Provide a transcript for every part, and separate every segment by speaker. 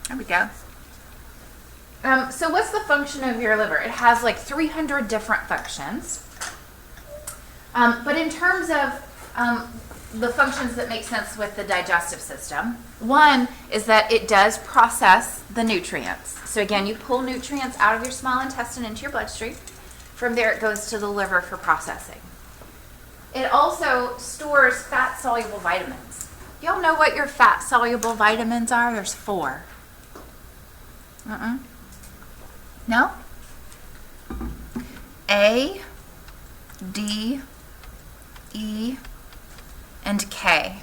Speaker 1: There we go. So what's the function of your liver? It has like 300 different functions. But in terms of the functions that make sense with the digestive system, one is that it does process the nutrients. So again, you pull nutrients out of your small intestine into your bloodstream. From there, it goes to the liver for processing. It also stores fat-soluble vitamins. Y'all know what your fat-soluble vitamins are? There's 4. No? A, D, E, and K.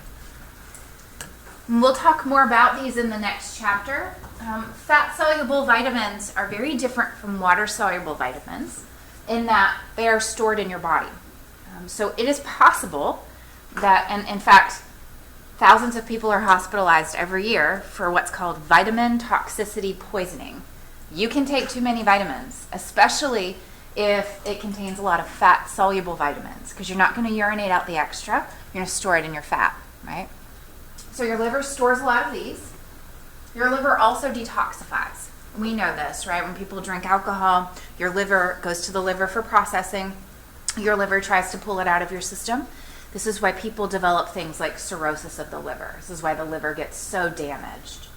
Speaker 1: And we'll talk more about these in the next chapter. Fat-soluble vitamins are very different from water-soluble vitamins in that they are stored in your body. So it is possible that, and in fact, thousands of people are hospitalized every year for what's called vitamin toxicity poisoning. You can take too many vitamins, especially if it contains a lot of fat-soluble vitamins, because you're not going to urinate out the extra. You're going to store it in your fat, right? So your liver stores a lot of these. Your liver also detoxifies. We know this, right? When people drink alcohol, your liver goes to the liver for processing. Your liver tries to pull it out of your system. This is why people develop things like cirrhosis of the liver. This is why the liver gets so damaged.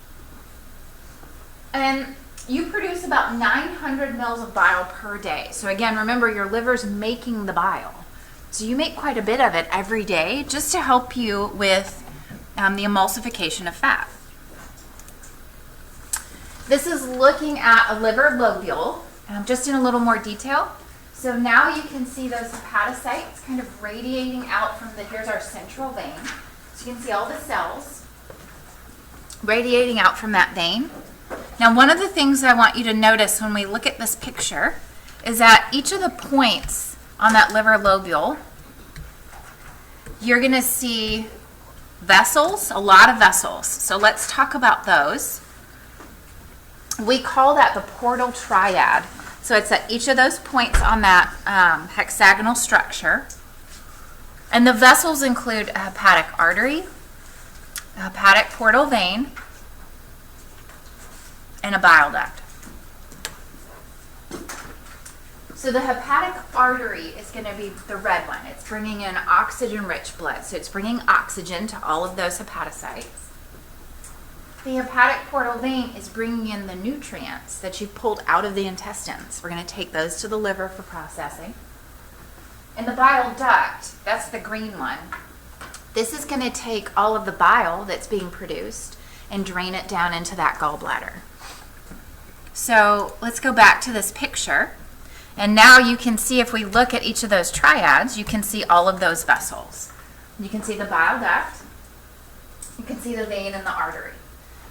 Speaker 1: And you produce about 900 mils of bile per day. So again, remember, your liver's making the bile. So you make quite a bit of it every day just to help you with the emulsification of fat. This is looking at a liver lobule, just in a little more detail. So now you can see those hepatocytes kind of radiating out from here's our central vein. So you can see all the cells radiating out from that vein. Now, one of the things I want you to notice when we look at this picture is that each of the points on that liver lobule, you're going to see vessels, a lot of vessels. So let's talk about those. We call that the portal triad. So it's at each of those points on that hexagonal structure. And the vessels include a hepatic artery, a hepatic portal vein, and a bile duct. So the hepatic artery is going to be the red one. It's bringing in oxygen-rich blood. So it's bringing oxygen to all of those hepatocytes. The hepatic portal vein is bringing in the nutrients that you pulled out of the intestines. We're going to take those to the liver for processing. And the bile duct, that's the green one. This is going to take all of the bile that's being produced and drain it down into that gallbladder. So let's go back to this picture. And now you can see, if we look at each of those triads, you can see all of those vessels. You can see the bile duct. You can see the vein and the artery.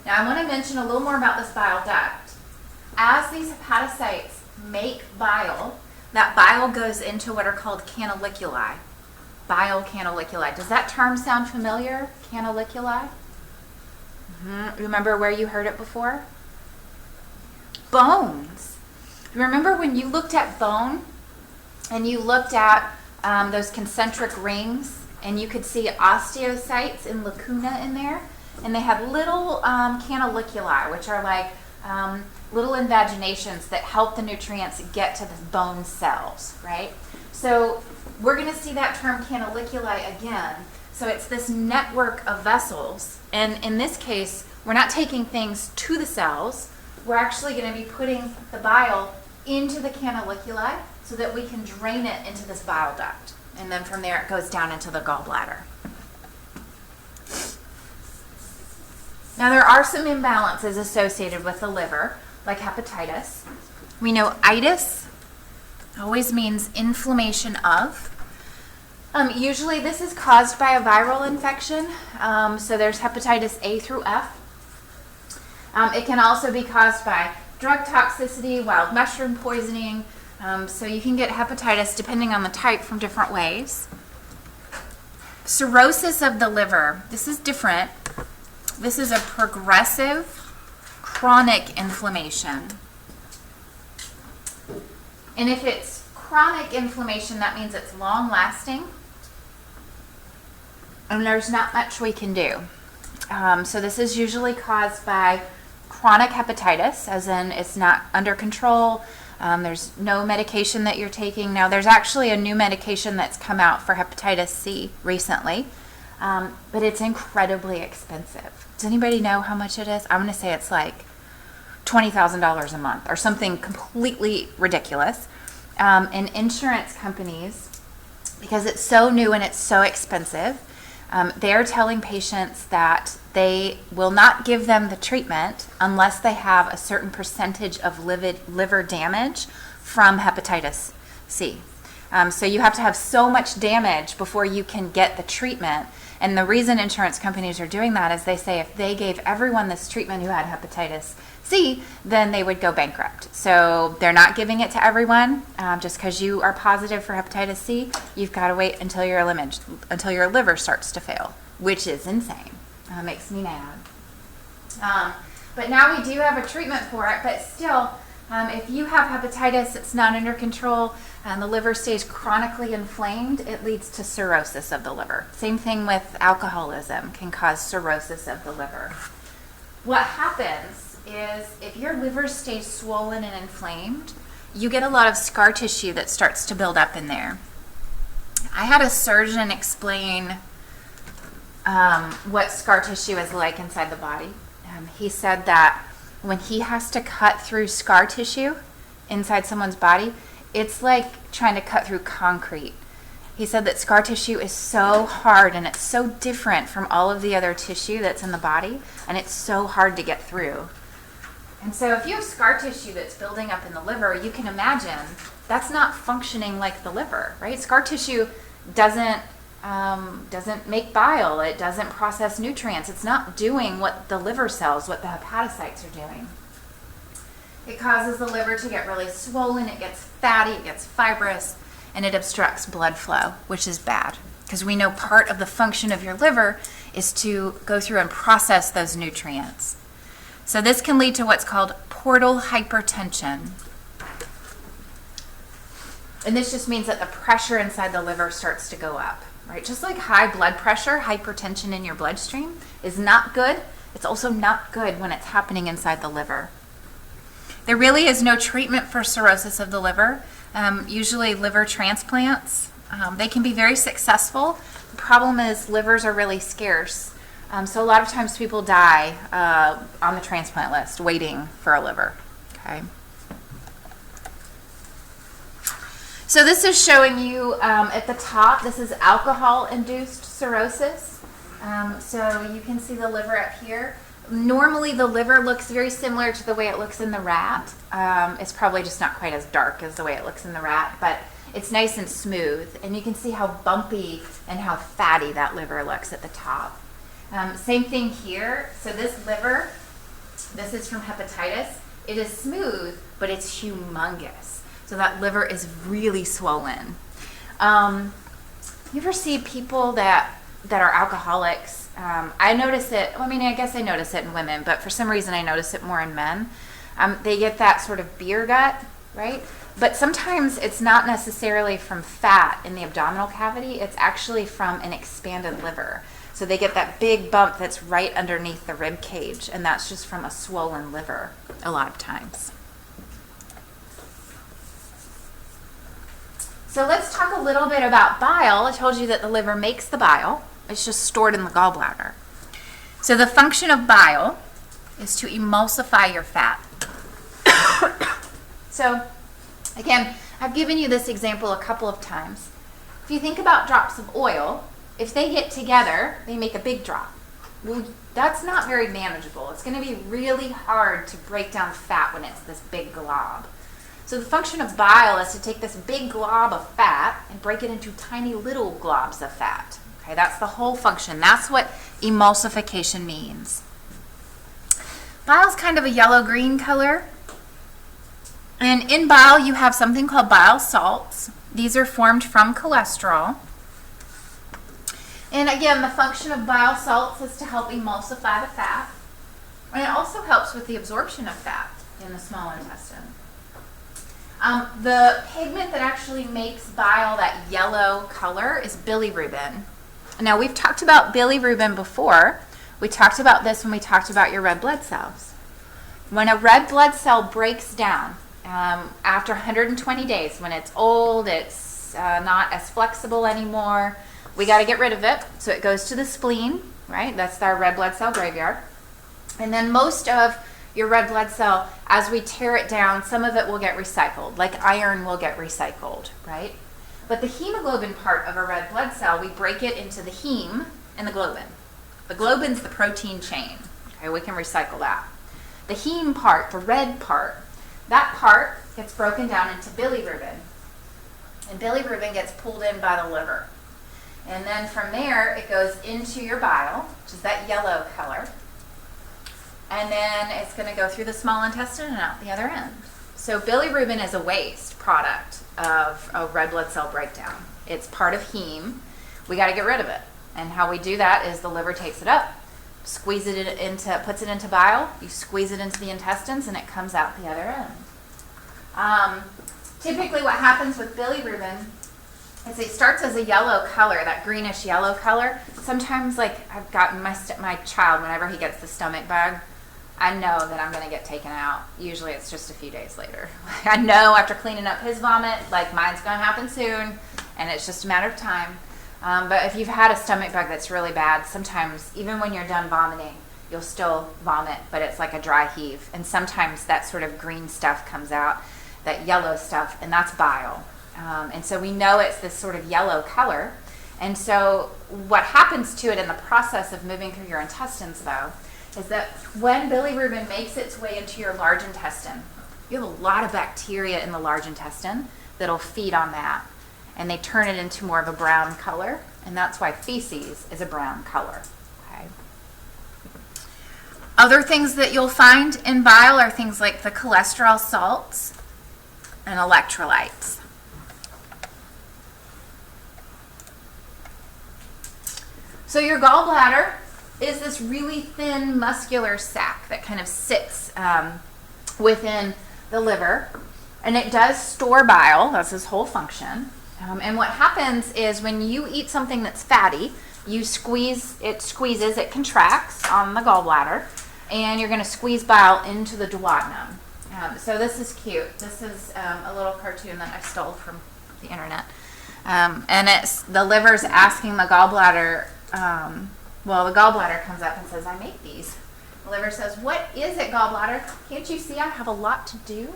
Speaker 1: Now I want to mention a little more about this bile duct. As these hepatocytes make bile, that bile goes into what are called canaliculi. Bile canaliculi. Does that term sound familiar? Canaliculi? Remember where you heard it before? Bones. Remember when you looked at bone and you looked at those concentric rings and you could see osteocytes and lacuna in there? And they have little canaliculi, which are like little invaginations that help the nutrients get to the bone cells, right? So we're going to see that term canaliculi again. So it's this network of vessels. And in this case, we're not taking things to the cells. We're actually going to be putting the bile into the canaliculi so that we can drain it into this bile duct. And then from there, it goes down into the gallbladder. Now, there are some imbalances associated with the liver, like hepatitis. We know itis always means inflammation of. Usually this is caused by a viral infection. So there's hepatitis A through F. It can also be caused by drug toxicity, wild mushroom poisoning. So you can get hepatitis depending on the type from different ways. Cirrhosis of the liver. This is different. This is a progressive chronic inflammation. And if it's chronic inflammation, that means it's long lasting. And there's not much we can do. So this is usually caused by chronic hepatitis, as in it's not under control. There's no medication that you're taking. Now, there's actually a new medication that's come out for hepatitis C recently, but it's incredibly expensive. Does anybody know how much it is? I'm going to say it's like $20,000 a month or something completely ridiculous. And insurance companies, because it's so new and it's so expensive, they're telling patients that they will not give them the treatment unless they have a certain percentage of liver damage from hepatitis C. So you have to have so much damage before you can get the treatment. And the reason insurance companies are doing that is they say if they gave everyone this treatment who had hepatitis C, then they would go bankrupt. So they're not giving it to everyone. Just because you are positive for hepatitis C, you've got to wait until your liver starts to fail, which is insane. Makes me mad. But now we do have a treatment for it, but still, if you have hepatitis, it's not under control, and the liver stays chronically inflamed, it leads to cirrhosis of the liver. Same thing with alcoholism, can cause cirrhosis of the liver. What happens is if your liver stays swollen and inflamed, you get a lot of scar tissue that starts to build up in there. I had a surgeon explain what scar tissue is like inside the body. He said that when he has to cut through scar tissue inside someone's body, it's like trying to cut through concrete. He said that scar tissue is so hard and it's so different from all of the other tissue that's in the body, and it's so hard to get through. And so if you have scar tissue that's building up in the liver, you can imagine that's not functioning like the liver, right? Scar tissue doesn't make bile. It doesn't process nutrients. It's not doing what the liver cells, what the hepatocytes are doing. It causes the liver to get really swollen. It gets fatty. It gets fibrous, and it obstructs blood flow, which is bad because we know part of the function of your liver is to go through and process those nutrients. So this can lead to what's called portal hypertension. And this just means that the pressure inside the liver starts to go up, right? Just like high blood pressure, hypertension in your bloodstream is not good. It's also not good when it's happening inside the liver. There really is no treatment for cirrhosis of the liver. Usually liver transplants, they can be very successful. The problem is livers are really scarce. So a lot of times people die on the transplant list waiting for a liver, okay? So this is showing you at the top, this is alcohol-induced cirrhosis. So you can see the liver up here. Normally the liver looks very similar to the way it looks in the rat. It's probably just not quite as dark as the way it looks in the rat, but it's nice and smooth. And you can see how bumpy and how fatty that liver looks at the top. Same thing here. So this liver, this is from hepatitis. It is smooth, but it's humongous. So that liver is really swollen. You ever see people that are alcoholics? I notice it, I mean, I guess I notice it in women, but for some reason I notice it more in men. They get that sort of beer gut, right? But sometimes it's not necessarily from fat in the abdominal cavity. It's actually from an expanded liver. So they get that big bump that's right underneath the rib cage, and that's just from a swollen liver a lot of times. So let's talk a little bit about bile. I told you that the liver makes the bile. It's just stored in the gallbladder. So the function of bile is to emulsify your fat. So again, I've given you this example a couple of times. If you think about drops of oil, if they get together, they make a big drop. Well, that's not very manageable. It's going to be really hard to break down fat when it's this big glob. So the function of bile is to take this big glob of fat and break it into tiny little globs of fat. Okay, that's the whole function. That's what emulsification means. Bile's kind of a yellow-green color. And in bile, you have something called bile salts. These are formed from cholesterol. And again, the function of bile salts is to help emulsify the fat. And it also helps with the absorption of fat in the small intestine. The pigment that actually makes bile that yellow color is bilirubin. Now, we've talked about bilirubin before. We talked about this when we talked about your red blood cells. When a red blood cell breaks down after 120 days, when it's old, it's not as flexible anymore, we got to get rid of it. So it goes to the spleen, right? That's our red blood cell graveyard. And then most of your red blood cell, as we tear it down, some of it will get recycled, like iron will get recycled, right? But the hemoglobin part of a red blood cell, we break it into the heme and the globin. The globin's the protein chain. Okay, we can recycle that. The heme part, the red part, that part gets broken down into bilirubin. And bilirubin gets pulled in by the liver. And then from there, it goes into your bile, which is that yellow color. And then it's going to go through the small intestine and out the other end. So bilirubin is a waste product of a red blood cell breakdown. It's part of heme. We got to get rid of it. And how we do that is the liver takes it up, puts it into bile, you squeeze it into the intestines, and it comes out the other end. Typically what happens with bilirubin is it starts as a yellow color, that greenish yellow color. Sometimes, like, I've gotten my child, whenever he gets the stomach bug, I know that I'm going to get taken out. Usually it's just a few days later. I know after cleaning up his vomit, like, mine's going to happen soon, and it's just a matter of time. But if you've had a stomach bug that's really bad, sometimes, even when you're done vomiting, you'll still vomit, but it's like a dry heave. And sometimes that sort of green stuff comes out, that yellow stuff, and that's bile. And so we know it's this sort of yellow color. And so what happens to it in the process of moving through your intestines, though, is that when bilirubin makes its way into your large intestine, you have a lot of bacteria in the large intestine that'll feed on that. And they turn it into more of a brown color, and that's why feces is a brown color. Okay. Other things that you'll find in bile are things like the cholesterol salts and electrolytes. So your gallbladder is this really thin muscular sac that kind of sits within the liver, and it does store bile. That's its whole function. And what happens is when you eat something that's fatty, you squeeze, it contracts on the gallbladder, and you're going to squeeze bile into the duodenum. So this is cute. This is a little cartoon that I stole from the internet. And it's the liver's asking the gallbladder, the gallbladder comes up and says, I make these. The liver says, what is it, gallbladder? Can't you see I have a lot to do?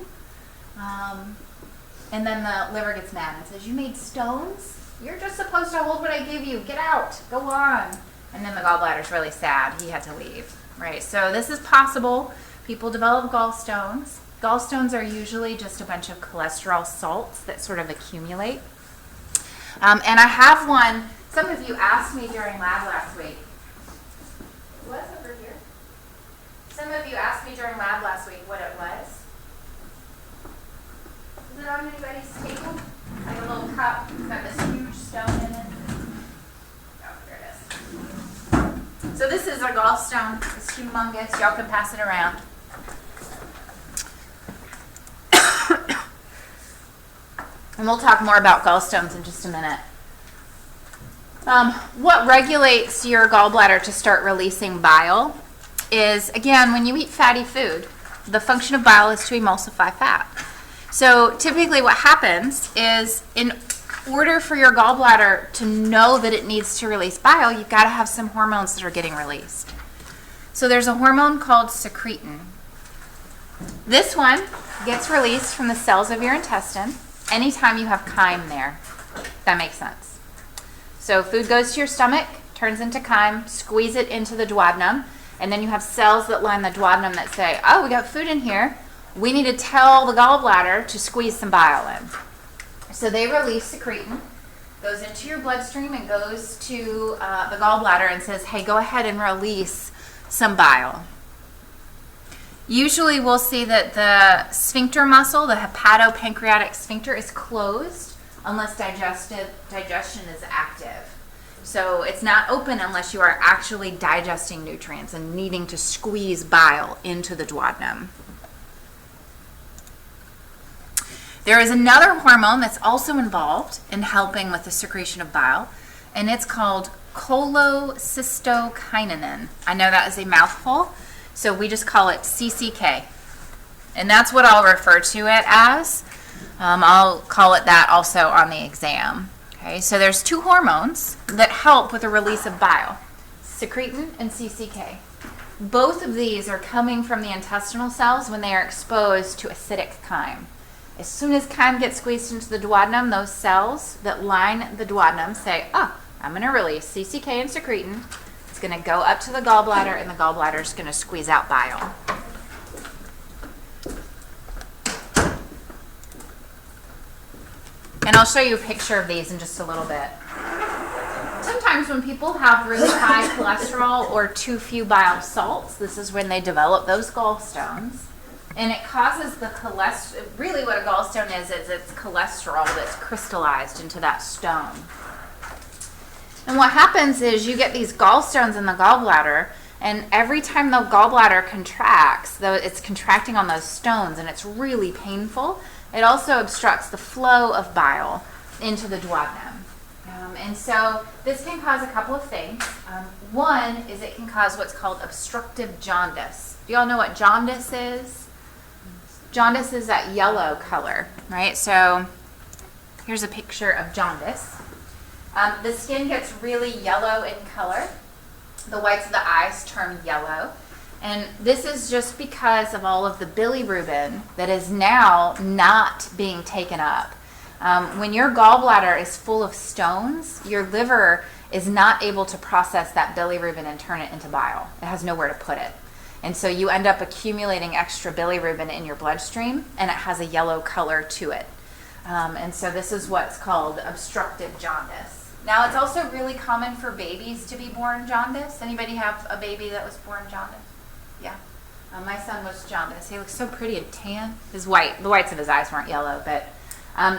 Speaker 1: And then the liver gets mad and says, you made stones? You're just supposed to hold what I give you. Get out. Go on. And then the gallbladder's really sad. He had to leave. Right? So this is possible. People develop gallstones. Gallstones are usually just a bunch of cholesterol salts that sort of accumulate. And I have one. Some of you asked me during lab last week. It was over here. Some of you asked me during lab last week what it was. Is it on anybody's table? Like a little cup. It's got this huge stone in it. Oh, here it is. So this is a gallstone. It's humongous. Y'all can pass it around. And we'll talk more about gallstones in just a minute. What regulates your gallbladder to start releasing bile is, again, when you eat fatty food, the function of bile is to emulsify fat. So typically what happens is, in order for your gallbladder to know that it needs to release bile, you've got to have some hormones that are getting released. So there's a hormone called secretin. This one gets released from the cells of your intestine anytime you have chyme there. That makes sense. So food goes to your stomach, turns into chyme, squeeze it into the duodenum, and then you have cells that line the duodenum that say, oh, we got food in here. We need to tell the gallbladder to squeeze some bile in. So they release secretin, goes into your bloodstream and goes to the gallbladder and says, hey, go ahead and release some bile. Usually we'll see that the sphincter muscle, the hepatopancreatic sphincter, is closed unless digestion is active. So it's not open unless you are actually digesting nutrients and needing to squeeze bile into the duodenum. There is another hormone that's also involved in helping with the secretion of bile, and it's called cholecystokinin. I know that is a mouthful, so we just call it CCK. And that's what I'll refer to it as. I'll call it that also on the exam. Okay, so there's two hormones that help with the release of bile, secretin and CCK. Both of these are coming from the intestinal cells when they are exposed to acidic chyme. As soon as chyme gets squeezed into the duodenum, those cells that line the duodenum say, oh, I'm going to release CCK and secretin. It's going to go up to the gallbladder, and the gallbladder is going to squeeze out bile. And I'll show you a picture of these in just a little bit. Sometimes when people have really high cholesterol or too few bile salts, this is when they develop those gallstones. And it causes the cholesterol, really what a gallstone is it's cholesterol that's crystallized into that stone. And what happens is you get these gallstones in the gallbladder, and every time the gallbladder contracts, though it's contracting on those stones and it's really painful, it also obstructs the flow of bile into the duodenum. And so this can cause a couple of things. One is it can cause what's called obstructive jaundice. Do y'all know what jaundice is? Jaundice is that yellow color, right? So here's a picture of jaundice. The skin gets really yellow in color. The whites of the eyes turn yellow. And this is just because of all of the bilirubin that is now not being taken up. When your gallbladder is full of stones, your liver is not able to process that bilirubin and turn it into bile. It has nowhere to put it. And so you end up accumulating extra bilirubin in your bloodstream, and it has a yellow color to it. And so this is what's called obstructive jaundice. Now, it's also really common for babies to be born jaundice. Anybody have a baby that was born jaundice? Yeah. My son was jaundice. He looks so pretty and tan. The whites of his eyes weren't yellow, but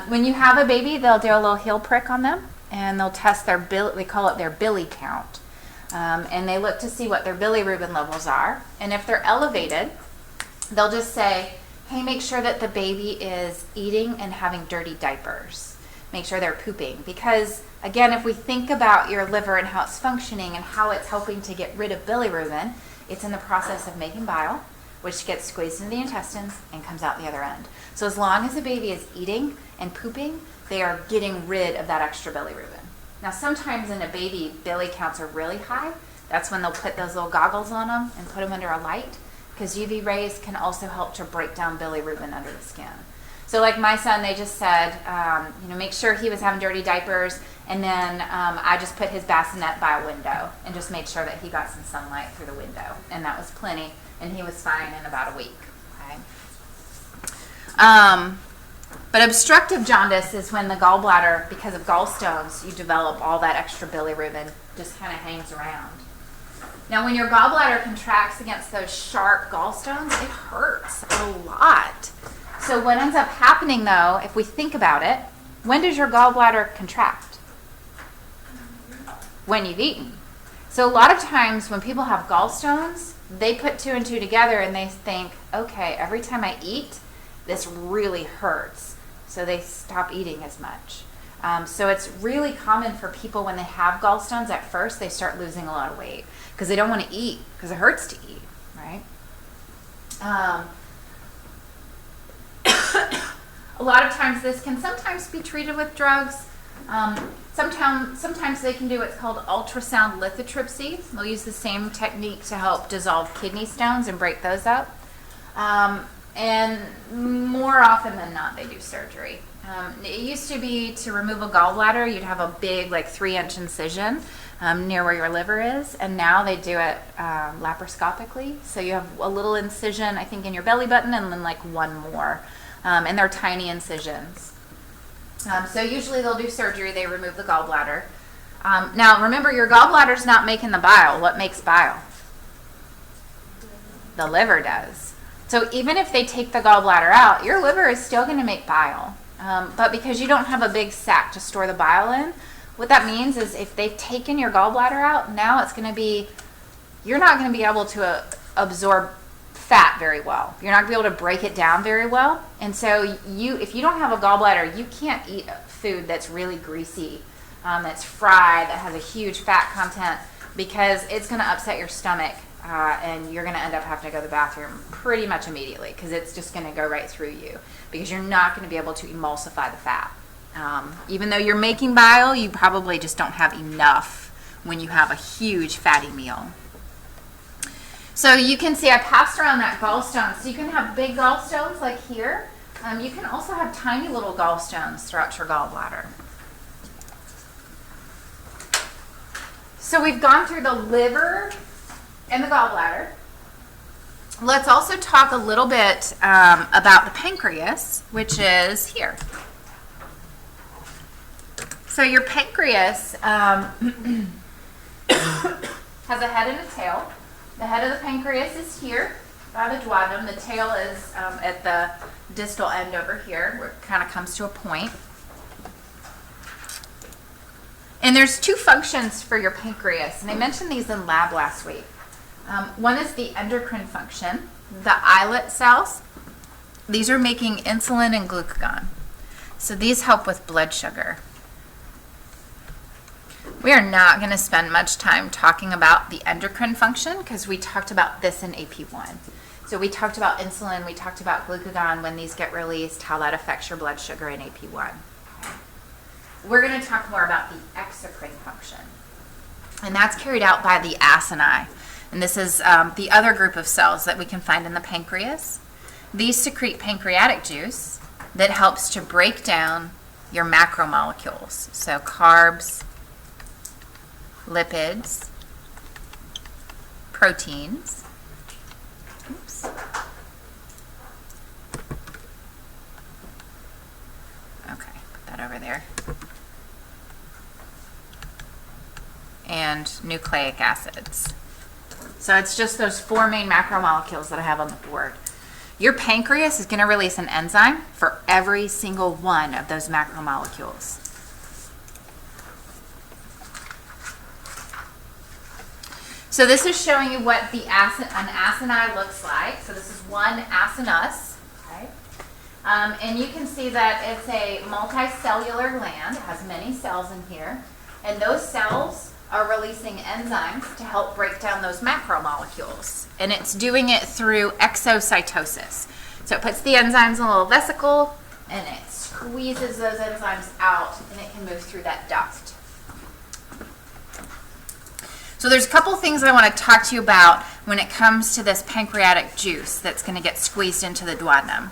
Speaker 1: when you have a baby, they'll do a little heel prick on them, and they'll test their they call it their bili count. And they look to see what their bilirubin levels are. And if they're elevated, they'll just say, hey, make sure that the baby is eating and having dirty diapers. Make sure they're pooping. Because, again, if we think about your liver and how it's functioning and how it's helping to get rid of bilirubin, it's in the process of making bile, which gets squeezed into the intestines and comes out the other end. So as long as the baby is eating and pooping, they are getting rid of that extra bilirubin. Now, sometimes in a baby, bili counts are really high. That's when they'll put those little goggles on them and put them under a light, because UV rays can also help to break down bilirubin under the skin. So like my son, they just said, make sure he was having dirty diapers, and then I just put his bassinet by a window and just made sure that he got some sunlight through the window, and that was plenty, and he was fine in about a week. Okay. But obstructive jaundice is when the gallbladder, because of gallstones, you develop all that extra bilirubin, just kind of hangs around. Now, when your gallbladder contracts against those sharp gallstones, it hurts a lot. So what ends up happening, though, if we think about it, when does your gallbladder contract? When you've eaten. So a lot of times when people have gallstones, they put two and two together and they think, okay, every time I eat, this really hurts. So they stop eating as much. So it's really common for people when they have gallstones at first, they start losing a lot of weight because they don't want to eat because it hurts to eat, right? A lot of times this can sometimes be treated with drugs. Sometimes they can do what's called ultrasound lithotripsy. They'll use the same technique to help dissolve kidney stones and break those up. And more often than not, they do surgery. It used to be to remove a gallbladder, you'd have a big, 3-inch incision near where your liver is, and now they do it laparoscopically. So you have a little incision, I think, in your belly button, and then one more. And they're tiny incisions. So usually they'll do surgery, they remove the gallbladder. Now, remember, your gallbladder's not making the bile. What makes bile? The liver does. So even if they take the gallbladder out, your liver is still going to make bile. But because you don't have a big sac to store the bile in, what that means is if they've taken your gallbladder out, now it's going to be, you're not going to be able to absorb fat very well. You're not going to be able to break it down very well. And so if you don't have a gallbladder, you can't eat food that's really greasy, that's fried, that has a huge fat content, because it's going to upset your stomach and you're going to end up having to go to the bathroom pretty much immediately because it's just going to go right through you because you're not going to be able to emulsify the fat. Even though you're making bile, you probably just don't have enough when you have a huge fatty meal. So you can see I passed around that gallstone. So you can have big gallstones like here. You can also have tiny little gallstones throughout your gallbladder. So we've gone through the liver and the gallbladder. Let's also talk a little bit about the pancreas, which is here. So your pancreas has a head and a tail. The head of the pancreas is here by the duodenum. The tail is at the distal end over here where it kind of comes to a point. And there's two functions for your pancreas, and I mentioned these in lab last week. One is the endocrine function, the islet cells. These are making insulin and glucagon. So these help with blood sugar. We are not going to spend much time talking about the endocrine function because we talked about this in AP1. So we talked about insulin, we talked about glucagon, when these get released, how that affects your blood sugar in AP1. We're going to talk more about the exocrine function. And that's carried out by the acini. And this is the other group of cells that we can find in the pancreas. These secrete pancreatic juice that helps to break down your macromolecules. So carbs, lipids, proteins. Oops. Okay, put that over there. And nucleic acids. So it's just those four main macromolecules that I have on the board. Your pancreas is going to release an enzyme for every single one of those macromolecules. So this is showing you what an acini looks like. So this is one acinus, okay? And you can see that it's a multicellular gland. It has many cells in here. And those cells are releasing enzymes to help break down those macromolecules. And it's doing it through exocytosis. So it puts the enzymes in a little vesicle, and it squeezes those enzymes out, and it can move through that duct. So there's a couple things I want to talk to you about when it comes to this pancreatic juice that's going to get squeezed into the duodenum.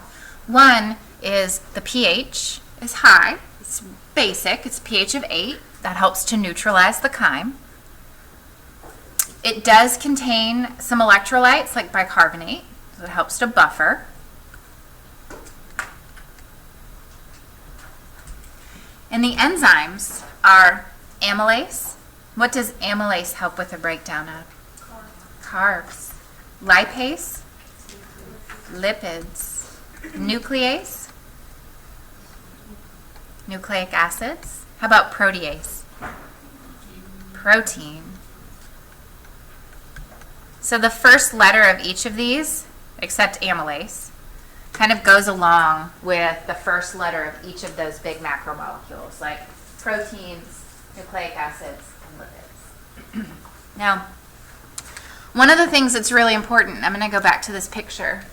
Speaker 1: One is the pH is high. It's basic. It's a pH of 8. That helps to neutralize the chyme. It does contain some electrolytes like bicarbonate. So it helps to buffer. And the enzymes are amylase. What does amylase help with the breakdown of? Carbs. Lipase. Lipids. Nuclease. Nucleic acids. How about protease? Protein. So the first letter of each of these, except amylase, kind of goes along with the first letter of each of those big macromolecules, like proteins, nucleic acids, and lipids. Now, one of the things that's really important, I'm going to go back to this picture.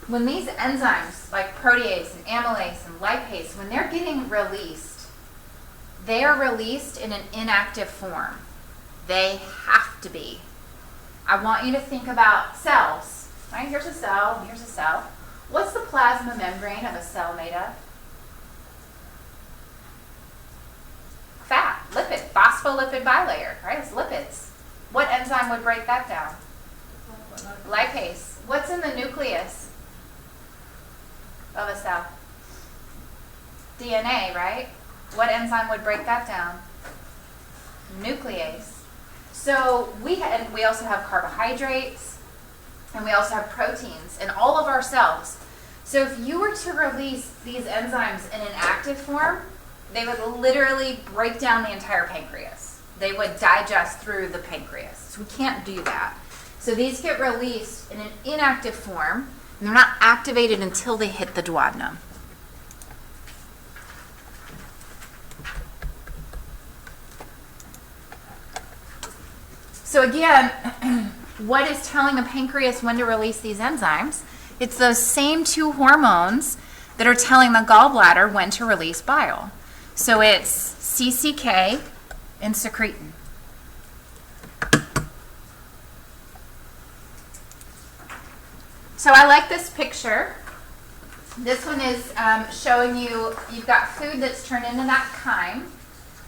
Speaker 1: When these enzymes, like protease and amylase and lipase, when they're getting released, they are released in an inactive form. They have to be. I want you to think about cells. Right? Here's a cell, here's a cell. What's the plasma membrane of a cell made of? Fat, lipid, phospholipid bilayer, right? It's lipids. What enzyme would break that down? Lipase. What's in the nucleus of a cell? DNA, right? What enzyme would break that down? Nuclease. So we also have carbohydrates, and we also have proteins in all of our cells. So if you were to release these enzymes in an active form, they would literally break down the entire pancreas. They would digest through the pancreas. So we can't do that. So these get released in an inactive form, and they're not activated until they hit the duodenum. So again, what is telling the pancreas when to release these enzymes? It's those same two hormones that are telling the gallbladder when to release bile. So it's CCK and secretin. So I like this picture. This one is showing you've got food that's turned into that chyme.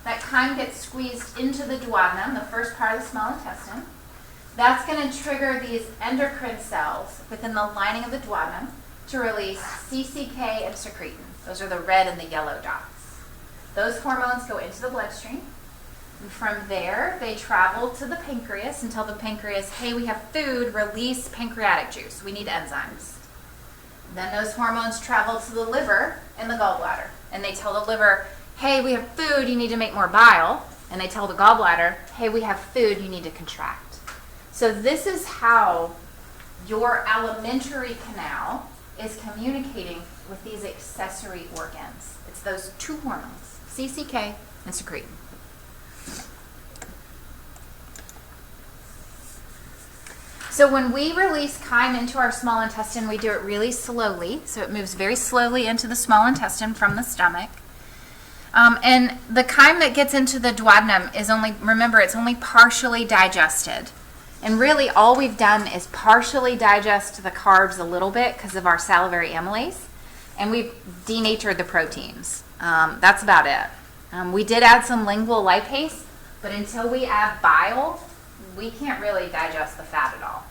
Speaker 1: That chyme gets squeezed into the duodenum, the first part of the small intestine. That's going to trigger these endocrine cells within the lining of the duodenum to release CCK and secretin. Those are the red and the yellow dots. Those hormones go into the bloodstream. And from there, they travel to the pancreas and tell the pancreas, hey, we have food, release pancreatic juice. We need enzymes. Then those hormones travel to the liver and the gallbladder. And they tell the liver, hey, we have food, you need to make more bile. And they tell the gallbladder, hey, we have food, you need to contract. So this is how your alimentary canal is communicating with these accessory organs. It's those two hormones, CCK and secretin. So when we release chyme into our small intestine, we do it really slowly. So it moves very slowly into the small intestine from the stomach. And the chyme that gets into the duodenum is remember, it's only partially digested. And really all we've done is partially digest the carbs a little bit because of our salivary amylase. And we've denatured the proteins. That's about it. We did add some lingual lipase, but until we add bile, we can't really digest the fat at all.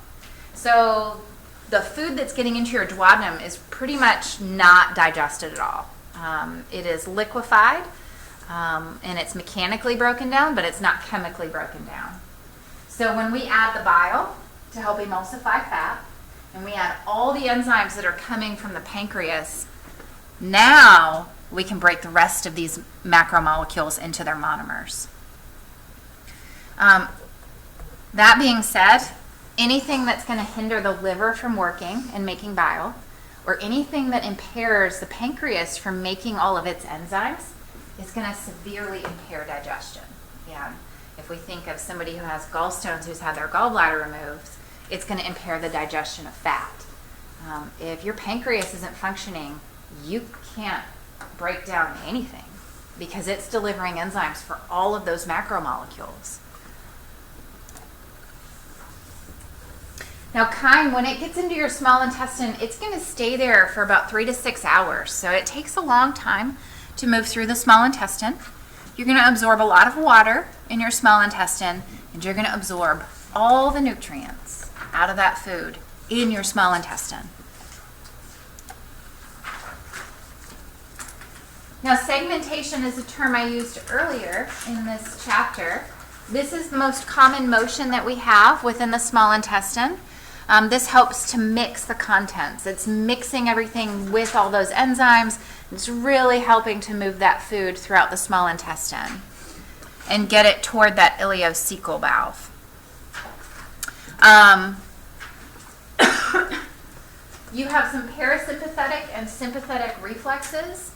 Speaker 1: So the food that's getting into your duodenum is pretty much not digested at all. It is liquefied, and it's mechanically broken down, but it's not chemically broken down. So when we add the bile to help emulsify fat, and we add all the enzymes that are coming from the pancreas, now we can break the rest of these macromolecules into their monomers. That being said, anything that's going to hinder the liver from working and making bile, or anything that impairs the pancreas from making all of its enzymes, is going to severely impair digestion. Yeah. If we think of somebody who has gallstones who's had their gallbladder removed, it's going to impair the digestion of fat. If your pancreas isn't functioning, you can't break down anything because it's delivering enzymes for all of those macromolecules. Now chyme, when it gets into your small intestine, it's going to stay there for about 3 to 6 hours. So it takes a long time to move through the small intestine. You're going to absorb a lot of water in your small intestine, and you're going to absorb all the nutrients out of that food in your small intestine. Now segmentation is a term I used earlier in this chapter. This is the most common motion that we have within the small intestine. This helps to mix the contents. It's mixing everything with all those enzymes. It's really helping to move that food throughout the small intestine and get it toward that ileocecal valve. You have some parasympathetic and sympathetic reflexes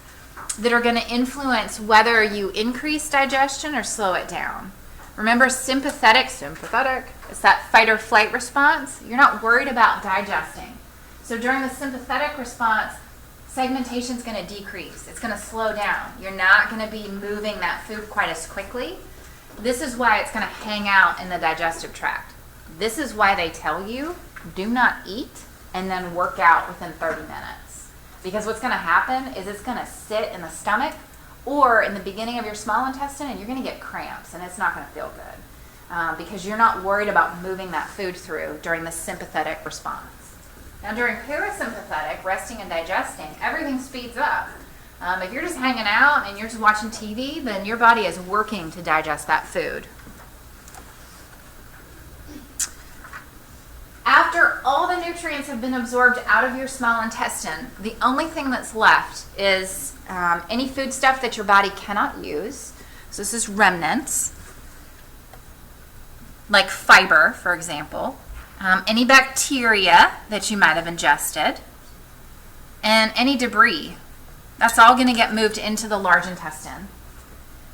Speaker 1: that are going to influence whether you increase digestion or slow it down. Remember, sympathetic, it's that fight or flight response. You're not worried about digesting. So during the sympathetic response, segmentation is going to decrease. It's going to slow down. You're not going to be moving that food quite as quickly. This is why it's going to hang out in the digestive tract. This is why they tell you, do not eat and then work out within 30 minutes. Because what's going to happen is it's going to sit in the stomach or in the beginning of your small intestine, and you're going to get cramps, and it's not going to feel good because you're not worried about moving that food through during the sympathetic response. Now, during parasympathetic, resting and digesting, everything speeds up. If you're just hanging out and you're just watching TV, then your body is working to digest that food. After all the nutrients have been absorbed out of your small intestine, the only thing that's left is any food stuff that your body cannot use. So this is remnants, like fiber, for example, any bacteria that you might have ingested, and any debris. That's all going to get moved into the large intestine.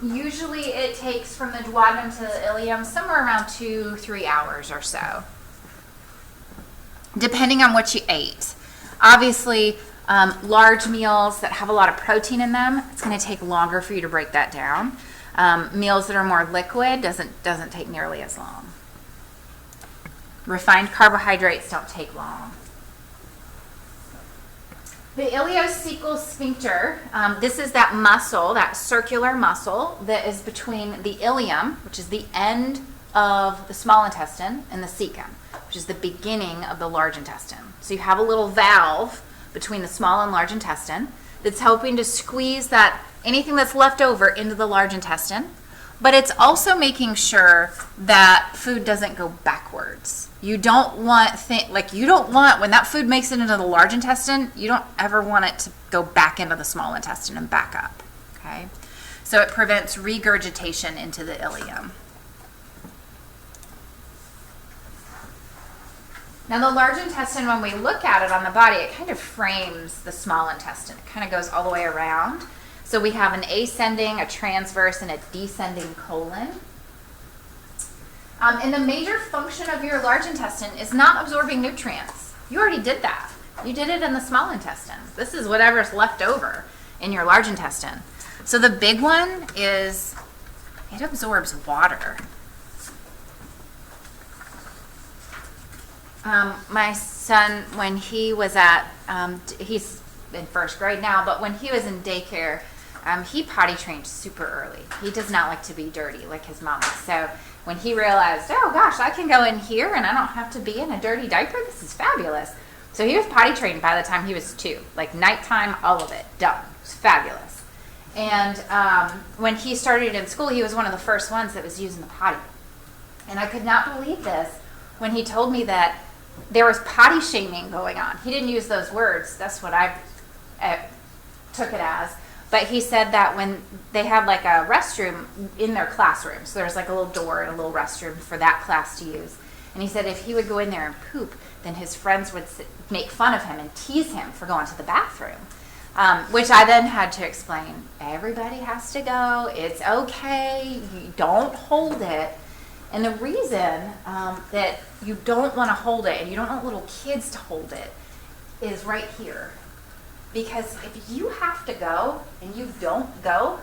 Speaker 1: Usually it takes from the duodenum to the ileum somewhere around 2-3 hours or so. depending on what you ate. Obviously, large meals that have a lot of protein in them, it's going to take longer for you to break that down. Meals that are more liquid doesn't take nearly as long. Refined carbohydrates don't take long. The ileocecal sphincter, this is that muscle, that circular muscle that is between the ileum, which is the end of the small intestine, and the cecum, which is the beginning of the large intestine. So you have a little valve between the small and large intestine that's helping to squeeze that anything that's left over into the large intestine, but it's also making sure that food doesn't go backwards. You don't want when that food makes it into the large intestine, you don't ever want it to go back into the small intestine and back up. Okay, so it prevents regurgitation into the ileum. Now the large intestine, when we look at it on the body, it kind of frames the small intestine. It kind of goes all the way around. So we have an ascending, a transverse, and a descending colon. And the major function of your large intestine is not absorbing nutrients. You already did that. You did it in the small intestine. This is whatever's left over in your large intestine. So the big one is it absorbs water. My son, when he was at, he's in first grade now, but when he was in daycare, he potty trained super early. He does not like to be dirty like his mama. So when he realized, oh gosh, I can go in here and I don't have to be in a dirty diaper, this is fabulous. So he was potty trained by the time he was 2, like nighttime, all of it, done. It was fabulous. And when he started in school, he was one of the first ones that was using the potty. And I could not believe this when he told me that there was potty shaming going on. He didn't use those words. That's what I took it as. But he said that when they had like a restroom in their classroom, so there's like a little door and a little restroom for that class to use. And he said if he would go in there and poop, then his friends would make fun of him and tease him for going to the bathroom. Which I then had to explain. Everybody has to go. It's okay. You don't hold it. And the reason that you don't want to hold it and you don't want little kids to hold it is right here. Because if you have to go and you don't go,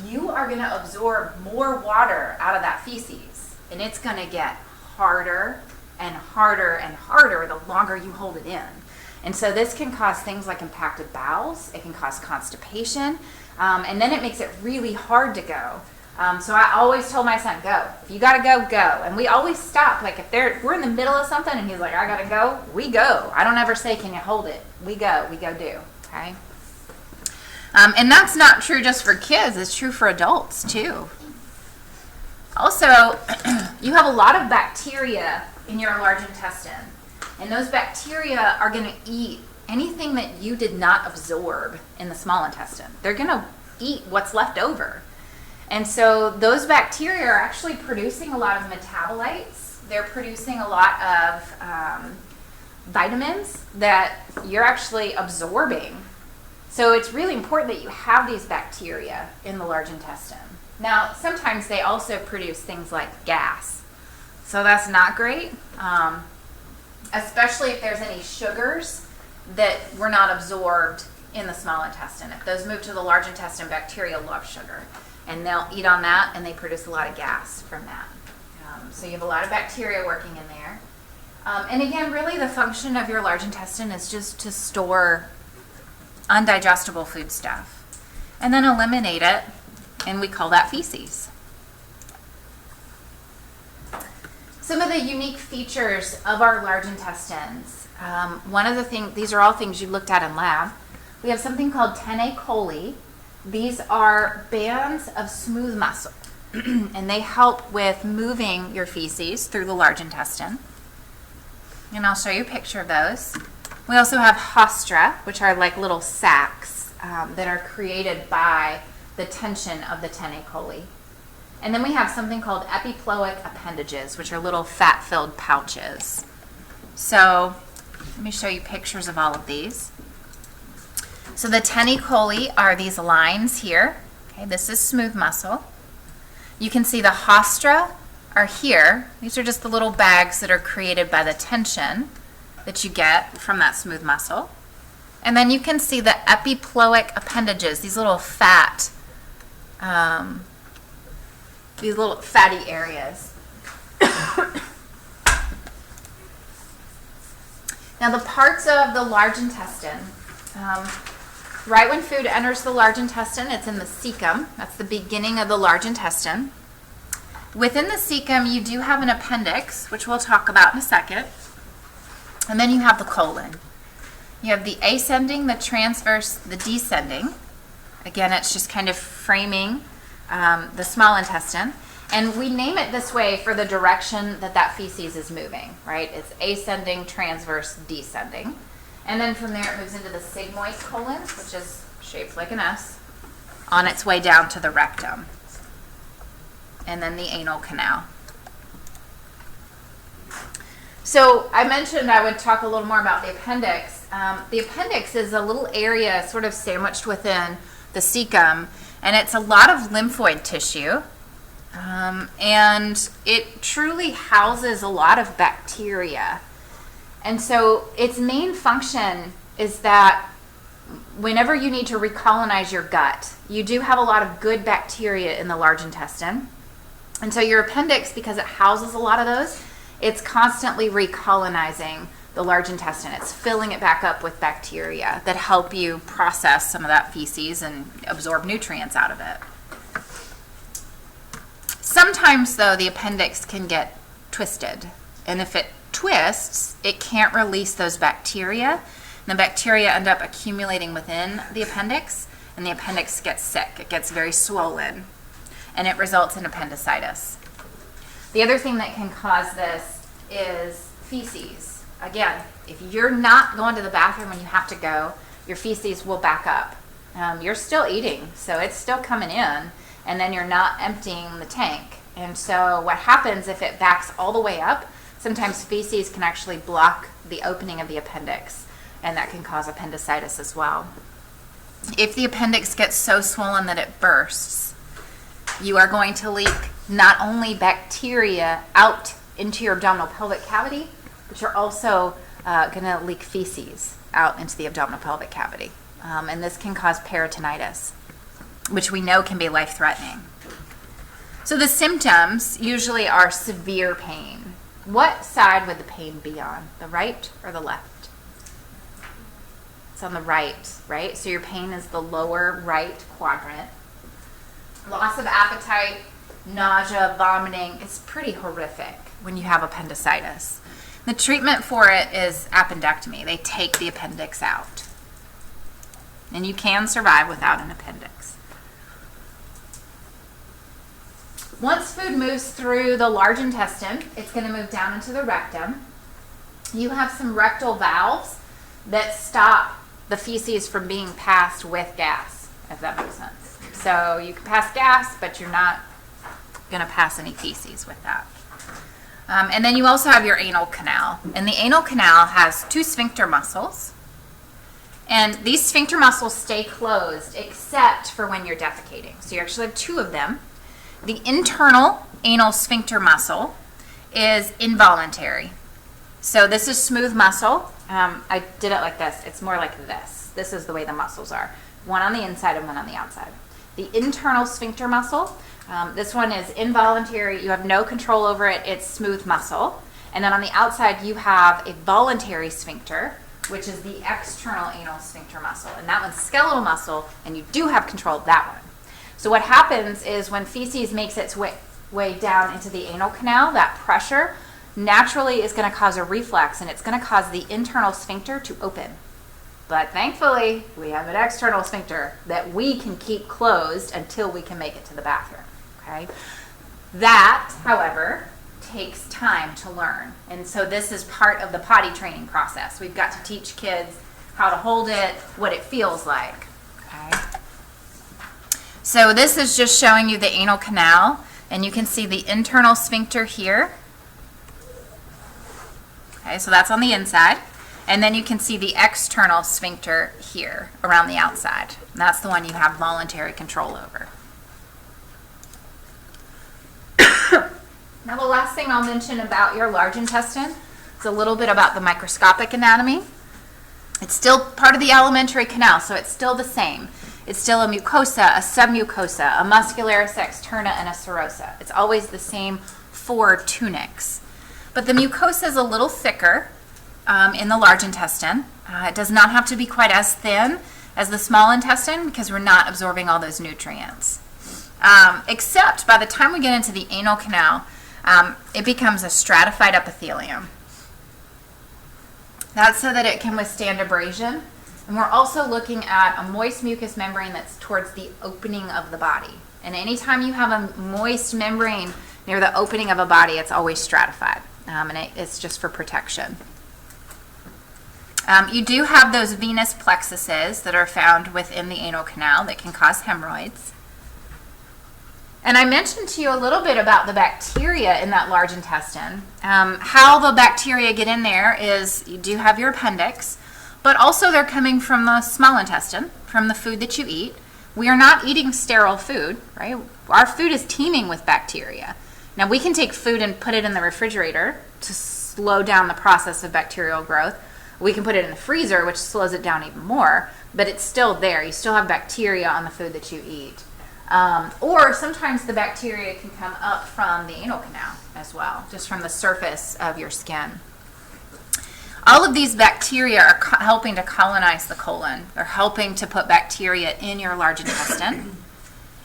Speaker 1: you are going to absorb more water out of that feces. And it's going to get harder and harder and harder the longer you hold it in. And so this can cause things like impacted bowels. It can cause constipation. And then it makes it really hard to go. So I always told my son, go. If you got to go, go. And we always stop. Like if we're in the middle of something and he's like, I got to go, we go. I don't ever say, can you hold it? We go do. Okay? And that's not true just for kids. It's true for adults too. Also, you have a lot of bacteria in your large intestine. And those bacteria are going to eat anything that you did not absorb in the small intestine. They're going to eat what's left over. And so those bacteria are actually producing a lot of metabolites. They're producing a lot of vitamins that you're actually absorbing. So it's really important that you have these bacteria in the large intestine. Now, sometimes they also produce things like gas. So that's not great, especially if there's any sugars that were not absorbed in the small intestine. If those move to the large intestine, bacteria love sugar. And they'll eat on that, and they produce a lot of gas from that. So you have a lot of bacteria working in there. And again, really the function of your large intestine is just to store undigestible food stuff and then eliminate it, and we call that feces. Some of the unique features of our large intestines. One of the things, these are all things you looked at in lab. We have something called tennae coli. These are bands of smooth muscle, and they help with moving your feces through the large intestine. And I'll show you a picture of those. We also have hostra, which are like little sacs that are created by the tension of the tennae coli. And then we have something called epiploic appendages, which are little fat-filled pouches. So let me show you pictures of all of these. So the tennae coli are these lines here. Okay, this is smooth muscle. You can see the hostra are here. These are just the little bags that are created by the tension. that you get from that smooth muscle. And then you can see the epiploic appendages, these little fat, these little fatty areas. Now the parts of the large intestine, right when food enters the large intestine, it's in the cecum. That's the beginning of the large intestine. Within the cecum, you do have an appendix, which we'll talk about in a second. And then you have the colon. You have the ascending, the transverse, the descending. Again, it's just kind of framing the small intestine. And we name it this way for the direction that that feces is moving, right? It's ascending, transverse, descending. And then from there it moves into the sigmoid colon, which is shaped like an S, on its way down to the rectum. And then the anal canal. So I mentioned I would talk a little more about the appendix. The appendix is a little area sort of sandwiched within the cecum, and it's a lot of lymphoid tissue. And it truly houses a lot of bacteria. And so its main function is that whenever you need to recolonize your gut, you do have a lot of good bacteria in the large intestine. And so your appendix, because it houses a lot of those, it's constantly recolonizing the large intestine. It's filling it back up with bacteria that help you process some of that feces and absorb nutrients out of it. Sometimes, though, the appendix can get twisted. And if it twists, it can't release those bacteria. And the bacteria end up accumulating within the appendix, and the appendix gets sick. It gets very swollen, and it results in appendicitis. The other thing that can cause this is feces. Again, if you're not going to the bathroom when you have to go, your feces will back up. You're still eating, so it's still coming in, and then you're not emptying the tank. And so what happens if it backs all the way up, sometimes feces can actually block the opening of the appendix, and that can cause appendicitis as well. If the appendix gets so swollen that it bursts, you are going to leak not only bacteria out into your abdominal pelvic cavity, but you're also going to leak feces out into the abdominal pelvic cavity. And this can cause peritonitis, which we know can be life-threatening. So the symptoms usually are severe pain. What side would the pain be on? The right or the left? It's on the right, right? So your pain is the lower right quadrant. Loss of appetite, nausea, vomiting. It's pretty horrific when you have appendicitis. The treatment for it is appendectomy. They take the appendix out. And you can survive without an appendix. Once food moves through the large intestine, it's going to move down into the rectum. You have some rectal valves that stop the feces from being passed with gas, if that makes sense. So you can pass gas, but you're not going to pass any feces with that. And then you also have your anal canal. And the anal canal has two sphincter muscles. And these sphincter muscles stay closed except for when you're defecating. So you actually have two of them. The internal anal sphincter muscle is involuntary. So this is smooth muscle. I did it like this. It's more like this. This is the way the muscles are. One on the inside and one on the outside. The internal sphincter muscle, this one is involuntary. You have no control over it. It's smooth muscle. And then on the outside, you have a voluntary sphincter, which is the external anal sphincter muscle. And that one's skeletal muscle, and you do have control of that one. So what happens is when feces makes its way down into the anal canal, that pressure naturally is going to cause a reflex, and it's going to cause the internal sphincter to open. But thankfully, we have an external sphincter that we can keep closed until we can make it to the bathroom. Okay? That, however, takes time to learn. And so this is part of the potty training process. We've got to teach kids how to hold it, what it feels like. Okay? So this is just showing you the anal canal, and you can see the internal sphincter here. Okay, so that's on the inside. And then you can see the external sphincter here around the outside. And that's the one you have voluntary control over. Now the last thing I'll mention about your large intestine It's a little bit about the microscopic anatomy. It's still part of the alimentary canal, so it's still the same. It's still a mucosa, a submucosa, a muscularis externa, and a serosa. It's always the same 4 tunics. But the mucosa is a little thicker in the large intestine. It does not have to be quite as thin as the small intestine because we're not absorbing all those nutrients. Except by the time we get into the anal canal, it becomes a stratified epithelium. That's so that it can withstand abrasion. And we're also looking at a moist mucous membrane that's towards the opening of the body. And anytime you have a moist membrane near the opening of a body, it's always stratified. And it's just for protection. You do have those venous plexuses that are found within the anal canal that can cause hemorrhoids. And I mentioned to you a little bit about the bacteria in that large intestine. How the bacteria get in there is you do have your appendix, but also they're coming from the small intestine, from the food that you eat. We are not eating sterile food, right? Our food is teeming with bacteria. Now we can take food and put it in the refrigerator to slow down the process of bacterial growth. We can put it in the freezer, which slows it down even more, but it's still there. You still have bacteria on the food that you eat. Or sometimes the bacteria can come up from the anal canal as well, just from the surface of your skin. All of these bacteria are helping to colonize the colon. They're helping to put bacteria in your large intestine.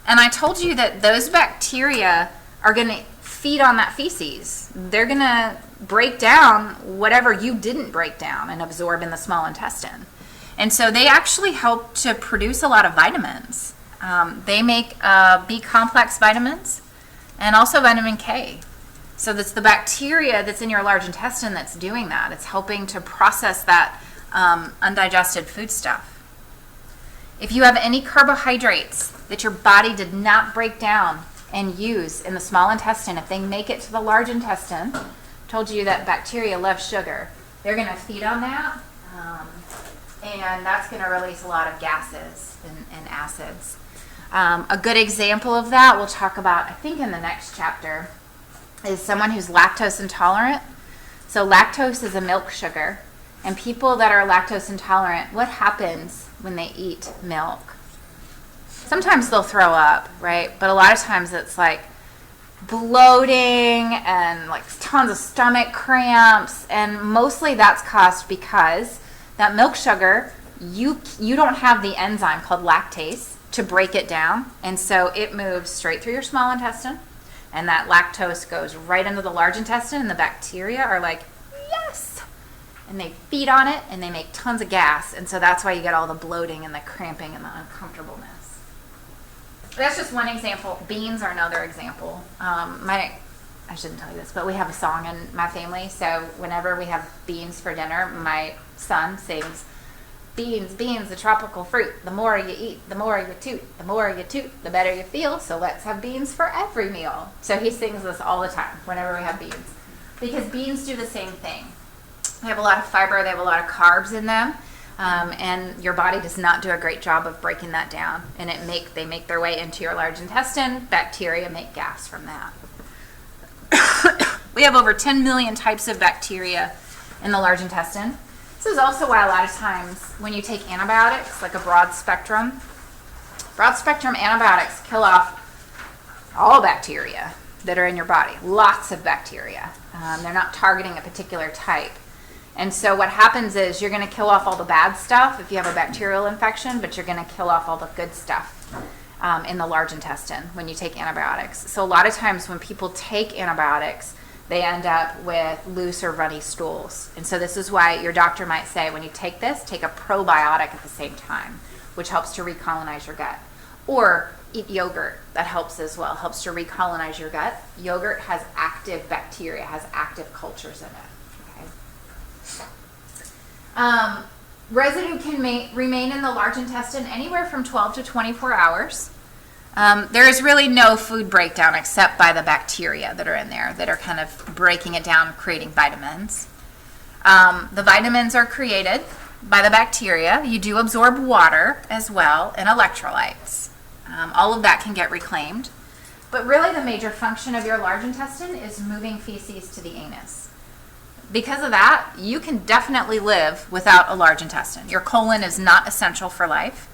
Speaker 1: And I told you that those bacteria are going to feed on that feces. They're going to break down whatever you didn't break down and absorb in the small intestine. And so they actually help to produce a lot of vitamins. They make B complex vitamins and also vitamin K. So that's the bacteria that's in your large intestine that's doing that. It's helping to process that undigested food stuff. If you have any carbohydrates that your body did not break down and use in the small intestine, if they make it to the large intestine, told you that bacteria love sugar, they're going to feed on that, and that's going to release a lot of gases and acids. A good example of that we'll talk about, I think, in the next chapter, is someone who's lactose intolerant. So lactose is a milk sugar, and people that are lactose intolerant, what happens when they eat milk? Sometimes they'll throw up, right? But a lot of times it's like bloating and like tons of stomach cramps, and mostly that's caused because that milk sugar, you don't have the enzyme called lactase to break it down, and so it moves straight through your small intestine, and that lactose goes right into the large intestine, and the bacteria are like, yes, and they feed on it, and they make tons of gas, and so that's why you get all the bloating and the cramping and the uncomfortableness. That's just one example. Beans are another example. I shouldn't tell you this, but we have a song in my family, so whenever we have beans for dinner, my son sings, beans, beans, the tropical fruit. The more you eat, the more you toot. The more you toot, the better you feel. So let's have beans for every meal. So he sings this all the time whenever we have beans. Because beans do the same thing. They have a lot of fiber, they have a lot of carbs in them. And your body does not do a great job of breaking that down. And they make their way into your large intestine. Bacteria make gas from that. We have over 10 million types of bacteria in the large intestine. This is also why a lot of times when you take antibiotics, like a broad spectrum antibiotics kill off all bacteria that are in your body, lots of bacteria. They're not targeting a particular type. And so what happens is you're going to kill off all the bad stuff if you have a bacterial infection, but you're going to kill off all the good stuff in the large intestine when you take antibiotics. So a lot of times when people take antibiotics, they end up with loose or runny stools. And so this is why your doctor might say, when you take this, take a probiotic at the same time, which helps to recolonize your gut. Or eat yogurt. That helps as well, helps to recolonize your gut. Yogurt has active bacteria, has active cultures in it. Okay. Residue can remain in the large intestine anywhere from 12 to 24 hours. There is really no food breakdown except by the bacteria that are in there that are kind of breaking it down, creating vitamins. The vitamins are created by the bacteria. You do absorb water as well and electrolytes. All of that can get reclaimed. But really the major function of your large intestine is moving feces to the anus. because of that, you can definitely live without a large intestine. Your colon is not essential for life.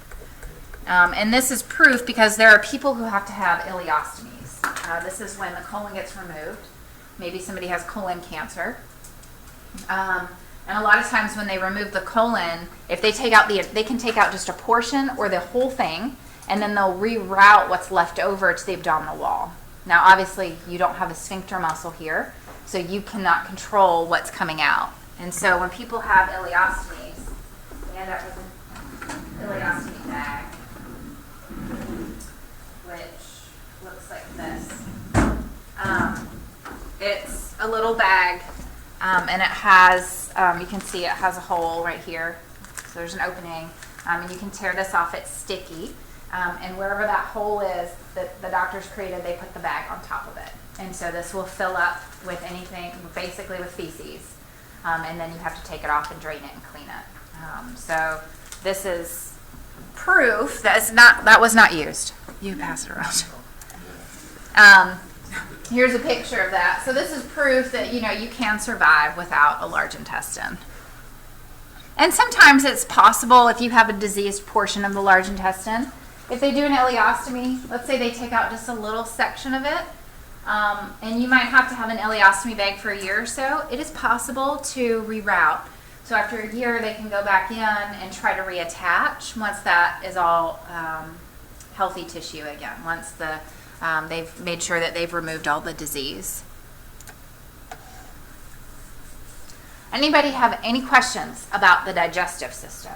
Speaker 1: And this is proof because there are people who have to have ileostomies. This is when the colon gets removed. Maybe somebody has colon cancer. And a lot of times when they remove the colon, if they take out they can take out just a portion or the whole thing, and then they'll reroute what's left over to the abdominal wall. Now, obviously, you don't have a sphincter muscle here, so you cannot control what's coming out. And so when people have ileostomies, they end up with an ileostomy bag, which looks like this. It's a little bag, and it has, you can see it has a hole right here. So there's an opening, and you can tear this off. It's sticky. And wherever that hole is that the doctors created, they put the bag on top of it. And so this will fill up with anything, basically with feces. And then you have to take it off and drain it and clean it. So this is proof that was not used. You pass it around. Here's a picture of that. So this is proof that, you can survive without a large intestine. And sometimes it's possible if you have a diseased portion of the large intestine. If they do an ileostomy, let's say they take out just a little section of it, and you might have to have an ileostomy bag for a year or so, it is possible to reroute. So after a year, they can go back in and try to reattach once that is all healthy tissue again, once they've made sure that they've removed all the disease. Anybody have any questions about the digestive system?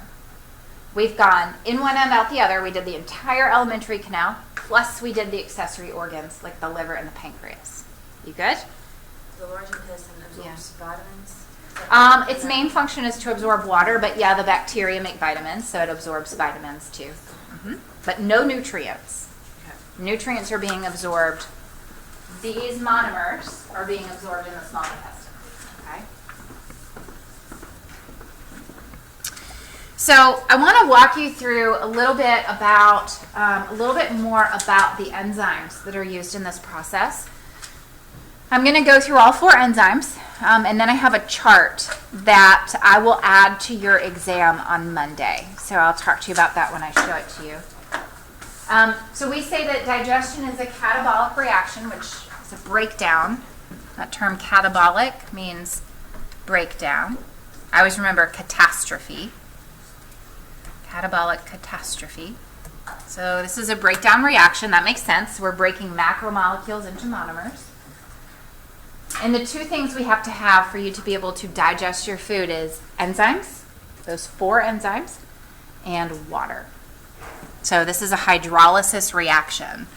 Speaker 1: We've gone in one end, out the other. We did the entire alimentary canal, plus we did the accessory organs like the liver and the pancreas. You good?
Speaker 2: The large intestine absorbs vitamins?
Speaker 1: Its main function is to absorb water, but yeah, the bacteria make vitamins, so it absorbs vitamins too. But no nutrients.
Speaker 2: Okay.
Speaker 1: Nutrients are being absorbed. These monomers are being absorbed in the small intestine. Okay? So I want to walk you through a little bit more about the enzymes that are used in this process. I'm going to go through all 4 enzymes, and then I have a chart that I will add to your exam on Monday. So I'll talk to you about that when I show it to you. So we say that digestion is a catabolic reaction, which is a breakdown. That term catabolic means breakdown. I always remember catastrophe. Catabolic catastrophe. So this is a breakdown reaction. That makes sense. We're breaking macromolecules into monomers. And the 2 things we have to have for you to be able to digest your food is enzymes, those 4 enzymes, and water. So this is a hydrolysis reaction.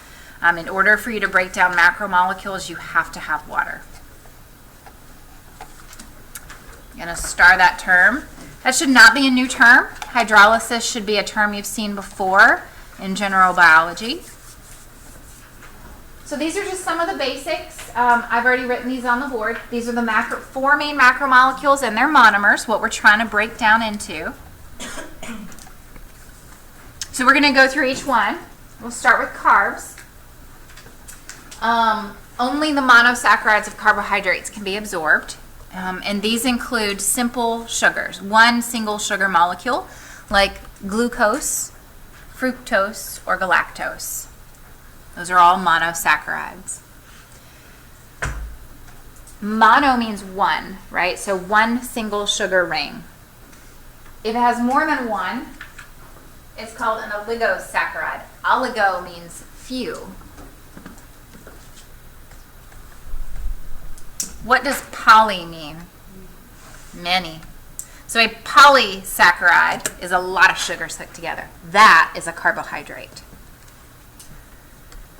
Speaker 1: In order for you to break down macromolecules, you have to have water. I'm going to star that term. That should not be a new term. Hydrolysis should be a term you've seen before in general biology. So these are just some of the basics. I've already written these on the board. These are the 4 main macromolecules and their monomers, what we're trying to break down into. So we're going to go through each one. We'll start with carbs. Only the monosaccharides of carbohydrates can be absorbed. And these include simple sugars, one single sugar molecule, like glucose, fructose, or galactose. Those are all monosaccharides. Mono means one, right? So one single sugar ring. If it has more than one, it's called an oligosaccharide. Oligo means few. What does poly mean? Many. So a polysaccharide is a lot of sugars stuck together. That is a carbohydrate.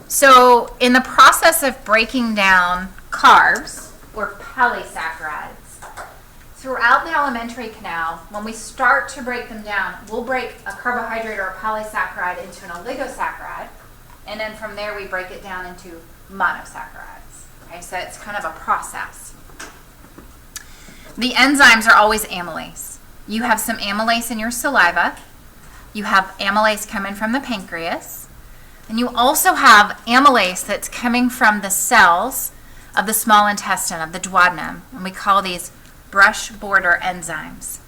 Speaker 1: So in the process of breaking down carbs, or polysaccharides, throughout the alimentary canal, when we start to break them down, we'll break a carbohydrate or a polysaccharide into an oligosaccharide, and then from there we break it down into monosaccharides. Okay, so it's kind of a process. The enzymes are always amylase. You have some amylase in your saliva. You have amylase coming from the pancreas. And you also have amylase that's coming from the cells of the small intestine, of the duodenum. And we call these brush border enzymes.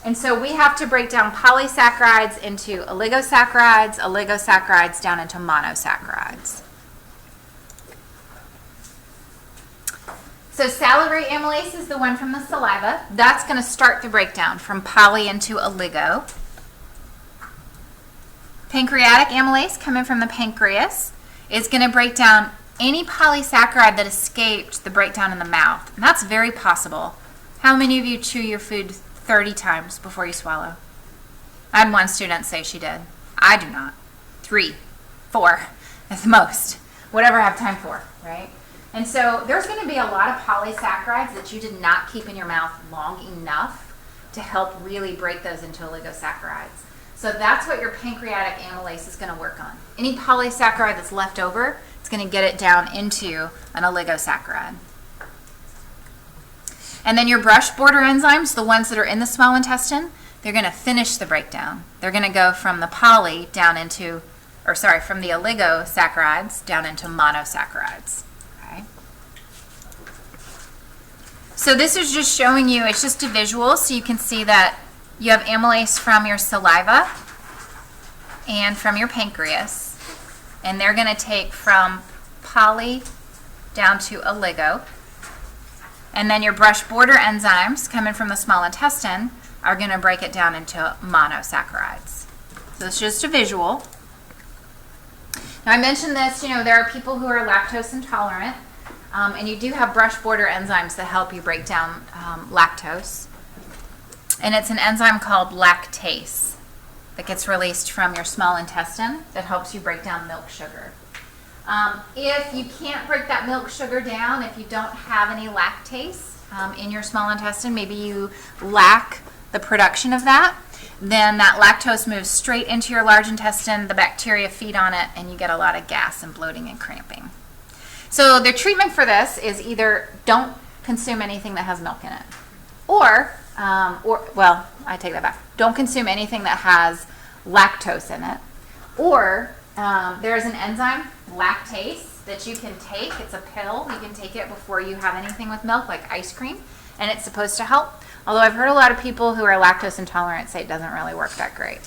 Speaker 1: And so we have to break down polysaccharides into oligosaccharides, oligosaccharides down into monosaccharides. So salivary amylase is the one from the saliva. That's going to start the breakdown from poly into oligo. Pancreatic amylase, coming from the pancreas, is going to break down any polysaccharide that escaped the breakdown in the mouth. And that's very possible. How many of you chew your food 30 times before you swallow? I had one student say she did. I do not. 3, 4 at the most. Whatever I have time for, right? And so there's going to be a lot of polysaccharides that you did not keep in your mouth long enough to help really break those into oligosaccharides. So that's what your pancreatic amylase is going to work on. Any polysaccharide that's left over, it's going to get it down into an oligosaccharide. And then your brush border enzymes, the ones that are in the small intestine, they're going to finish the breakdown. They're going to go from the poly down into, from the oligosaccharides down into monosaccharides. Okay. So this is just showing you, it's just a visual, so you can see that you have amylase from your saliva and from your pancreas. And they're going to take from poly down to oligo. And then your brush border enzymes coming from the small intestine are going to break it down into monosaccharides. So it's just a visual. Now I mentioned this, there are people who are lactose intolerant, and you do have brush border enzymes that help you break down lactose. And it's an enzyme called lactase that gets released from your small intestine that helps you break down milk sugar. If you can't break that milk sugar down, if you don't have any lactase in your small intestine, maybe you lack the production of that, then that lactose moves straight into your large intestine, the bacteria feed on it, and you get a lot of gas and bloating and cramping. So the treatment for this is either don't consume anything that has milk in it, or I take that back. Don't consume anything that has lactose in it, or there's an enzyme, lactase, that you can take. It's a pill. You can take it before you have anything with milk, like ice cream, and it's supposed to help. Although I've heard a lot of people who are lactose intolerant say it doesn't really work that great.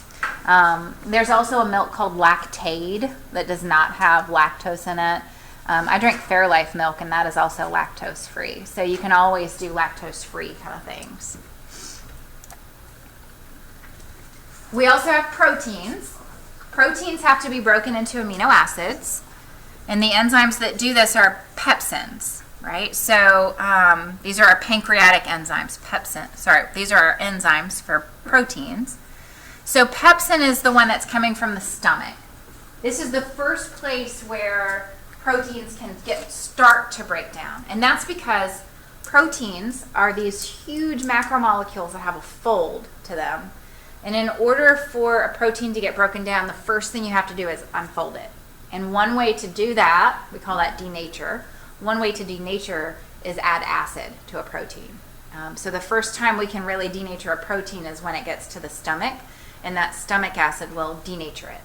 Speaker 1: There's also a milk called Lactaid that does not have lactose in it. I drink Fairlife milk, and that is also lactose-free. So you can always do lactose-free kind of things. We also have proteins. Proteins have to be broken into amino acids, and the enzymes that do this are pepsins, right? So these are our pancreatic enzymes. These are our enzymes for proteins. So pepsin is the one that's coming from the stomach. This is the first place where proteins can start to break down, and that's because proteins are these huge macromolecules that have a fold to them. And in order for a protein to get broken down, the first thing you have to do is unfold it. And one way to do that, we call that denature. One way to denature is add acid to a protein. So the first time we can really denature a protein is when it gets to the stomach, and that stomach acid will denature it.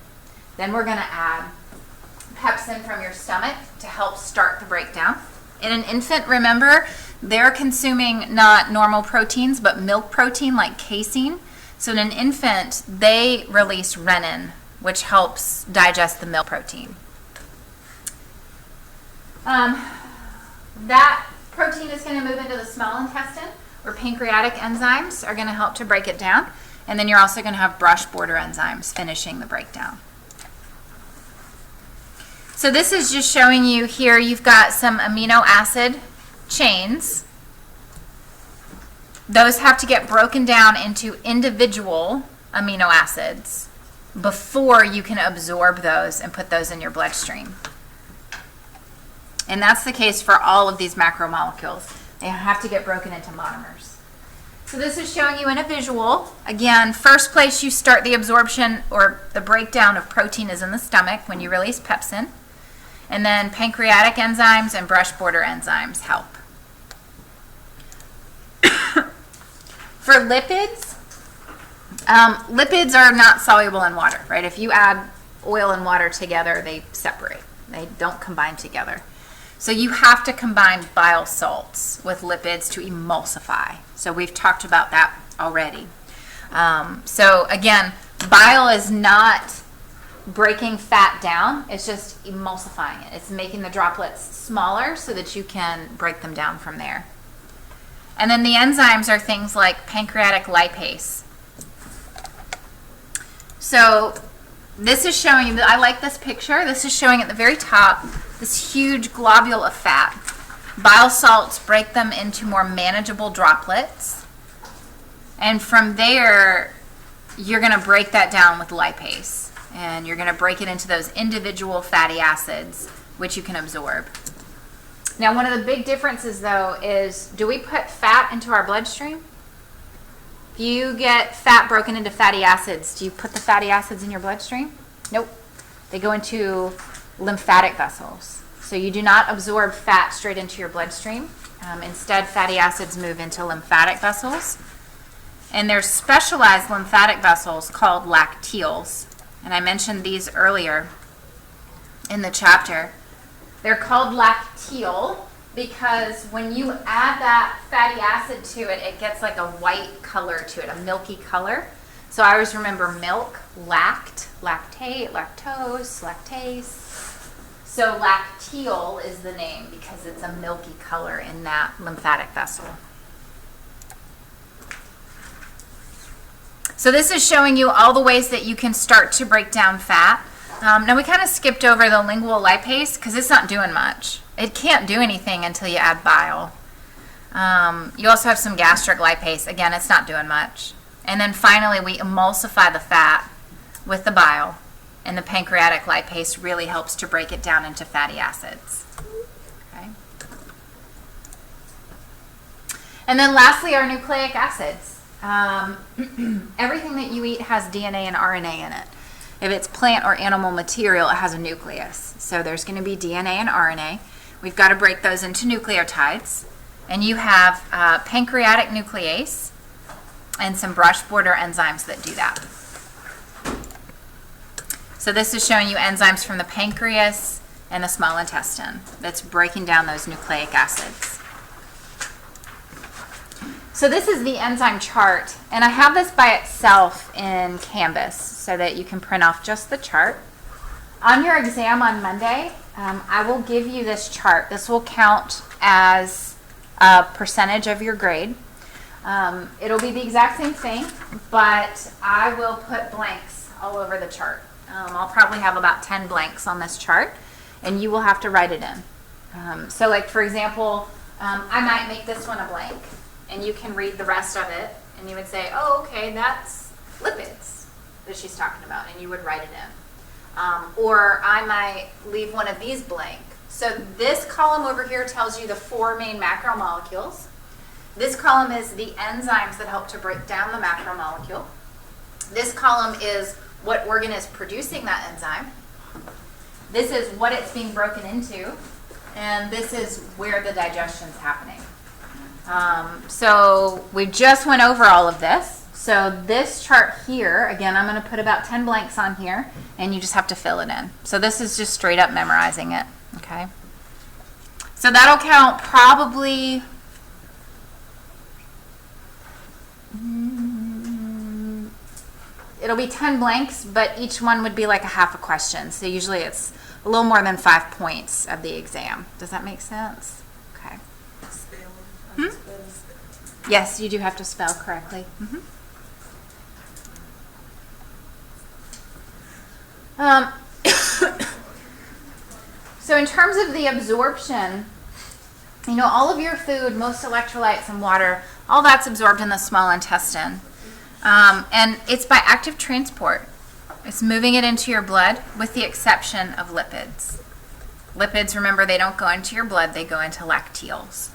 Speaker 1: Then we're going to add pepsin from your stomach to help start the breakdown. In an infant, remember, they're consuming not normal proteins, but milk protein like casein. So in an infant, they release renin, which helps digest the milk protein. That protein is going to move into the small intestine, where pancreatic enzymes are going to help to break it down. And then you're also going to have brush border enzymes finishing the breakdown. So this is just showing you here, you've got some amino acid chains. Those have to get broken down into individual amino acids before you can absorb those and put those in your bloodstream. And that's the case for all of these macromolecules. They have to get broken into monomers. So this is showing you in a visual. Again, first place you start the absorption or the breakdown of protein is in the stomach when you release pepsin. And then pancreatic enzymes and brush border enzymes help. For lipids, lipids are not soluble in water, right? If you add oil and water together, they separate. They don't combine together. So you have to combine bile salts with lipids to emulsify. So we've talked about that already. So again, bile is not breaking fat down, it's just emulsifying it. It's making the droplets smaller so that you can break them down from there. And then the enzymes are things like pancreatic lipase. So this is showing you, I like this picture, this is showing at the very top this huge globule of fat. Bile salts break them into more manageable droplets. And from there, you're going to break that down with lipase. And you're going to break it into those individual fatty acids, which you can absorb. Now, one of the big differences, though, is do we put fat into our bloodstream? If you get fat broken into fatty acids, do you put the fatty acids in your bloodstream? Nope. They go into lymphatic vessels. So you do not absorb fat straight into your bloodstream. Instead, fatty acids move into lymphatic vessels. And there's specialized lymphatic vessels called lacteals. And I mentioned these earlier in the chapter. They're called lacteal because when you add that fatty acid to it, it gets like a white color to it, a milky color. So I always remember milk, lactate, lactose, lactase. So lacteal is the name because it's a milky color in that lymphatic vessel. So this is showing you all the ways that you can start to break down fat. Now we kind of skipped over the lingual lipase because it's not doing much. It can't do anything until you add bile. You also have some gastric lipase. Again, it's not doing much. And then finally we emulsify the fat with the bile, and the pancreatic lipase really helps to break it down into fatty acids. Okay. And then lastly, our nucleic acids. Everything that you eat has DNA and RNA in it. If it's plant or animal material, it has a nucleus. So there's going to be DNA and RNA. We've got to break those into nucleotides. And you have pancreatic nuclease and some brush border enzymes that do that. So this is showing you enzymes from the pancreas and the small intestine that's breaking down those nucleic acids. So this is the enzyme chart, and I have this by itself in Canvas so that you can print off just the chart. On your exam on Monday, I will give you this chart. This will count as a percentage of your grade. It'll be the exact same thing, but I will put blanks all over the chart. I'll probably have about 10 blanks on this chart, and you will have to write it in. So like, for example, I might make this one a blank. And you can read the rest of it, and you would say, oh, okay, that's lipids that she's talking about, and you would write it in. Or I might leave one of these blank. So this column over here tells you the 4 main macromolecules. This column is the enzymes that help to break down the macromolecule. This column is what organ is producing that enzyme. This is what it's being broken into, and this is where the digestion is happening. So we just went over all of this. So this chart here, again, I'm going to put about 10 blanks on here, and you just have to fill it in. So this is just straight up memorizing it, okay? So that'll count probably, it'll be 10 blanks, but each one would be like a half a question. So usually it's a little more than 5 points of the exam. Does that make sense? Okay. Yes, you do have to spell correctly. So in terms of the absorption, you know, all of your food, most electrolytes and water, all that's absorbed in the small intestine. And it's by active transport. It's moving it into your blood with the exception of lipids. Lipids, remember, they don't go into your blood, they go into lacteals.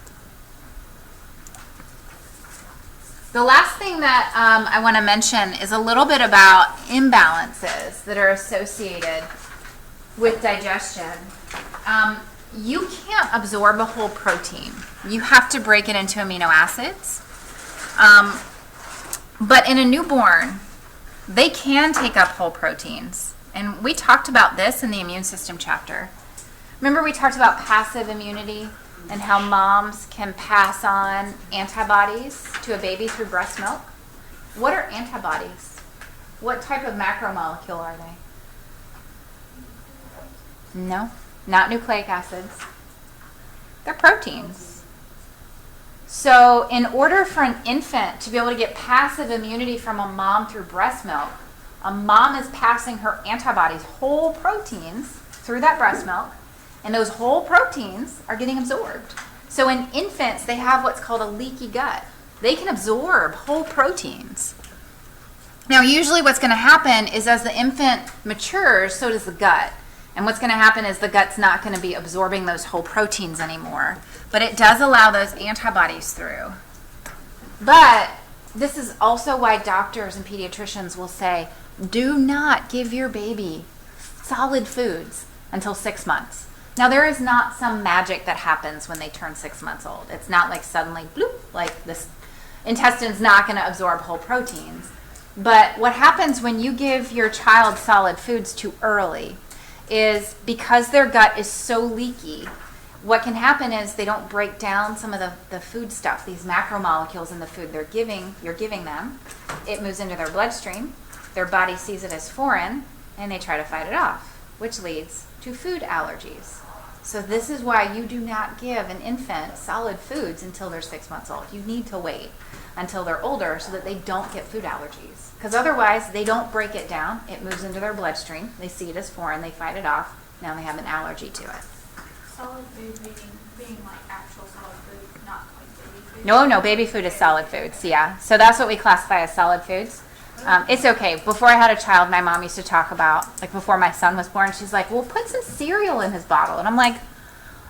Speaker 1: The last thing that I want to mention is a little bit about imbalances that are associated with digestion. You can't absorb a whole protein. You have to break it into amino acids. But in a newborn, they can take up whole proteins. And we talked about this in the immune system chapter. Remember we talked about passive immunity and how moms can pass on antibodies to a baby through breast milk? What are antibodies? What type of macromolecule are they? No, not nucleic acids. They're proteins. So in order for an infant to be able to get passive immunity from a mom through breast milk, a mom is passing her antibodies, whole proteins, through that breast milk, and those whole proteins are getting absorbed. So in infants, they have what's called a leaky gut. They can absorb whole proteins. Now, usually what's going to happen is as the infant matures, so does the gut. And what's going to happen is the gut's not going to be absorbing those whole proteins anymore. But it does allow those antibodies through. But this is also why doctors and pediatricians will say, do not give your baby solid foods until 6 months. Now, there is not some magic that happens when they turn 6 months old. It's not like suddenly, bloop, like this intestine's not going to absorb whole proteins. But what happens when you give your child solid foods too early is because their gut is so leaky, what can happen is they don't break down some of the food stuff, these macromolecules in the food you're giving them. It moves into their bloodstream. Their body sees it as foreign, and they try to fight it off, which leads to food allergies. So this is why you do not give an infant solid foods until they're 6 months old. You need to wait until they're older so that they don't get food allergies. Because otherwise, they don't break it down. It moves into their bloodstream. They see it as foreign. They fight it off. Now they have an allergy to it.
Speaker 3: Solid food being like actual solid food, not like baby food?
Speaker 1: No, baby food is solid foods, yeah. So that's what we classify as solid foods. It's okay. Before I had a child, my mom used to talk about, like before my son was born, she's like, well, put some cereal in his bottle. And I'm like,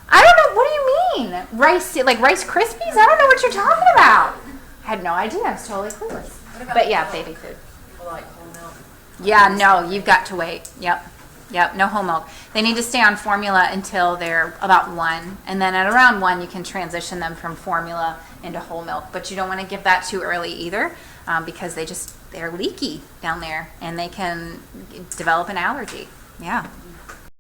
Speaker 1: I don't know, what do you mean? Rice Krispies? I don't know what you're talking about. I had no idea. I was totally clueless. But yeah, baby food.
Speaker 2: People like whole milk.
Speaker 1: Yeah, no, you've got to wait. Yep, no whole milk. They need to stay on formula until they're about 1. And then at around 1, you can transition them from formula into whole milk. But you don't want to give that too early either because they're leaky down there and they can develop an allergy. Yeah.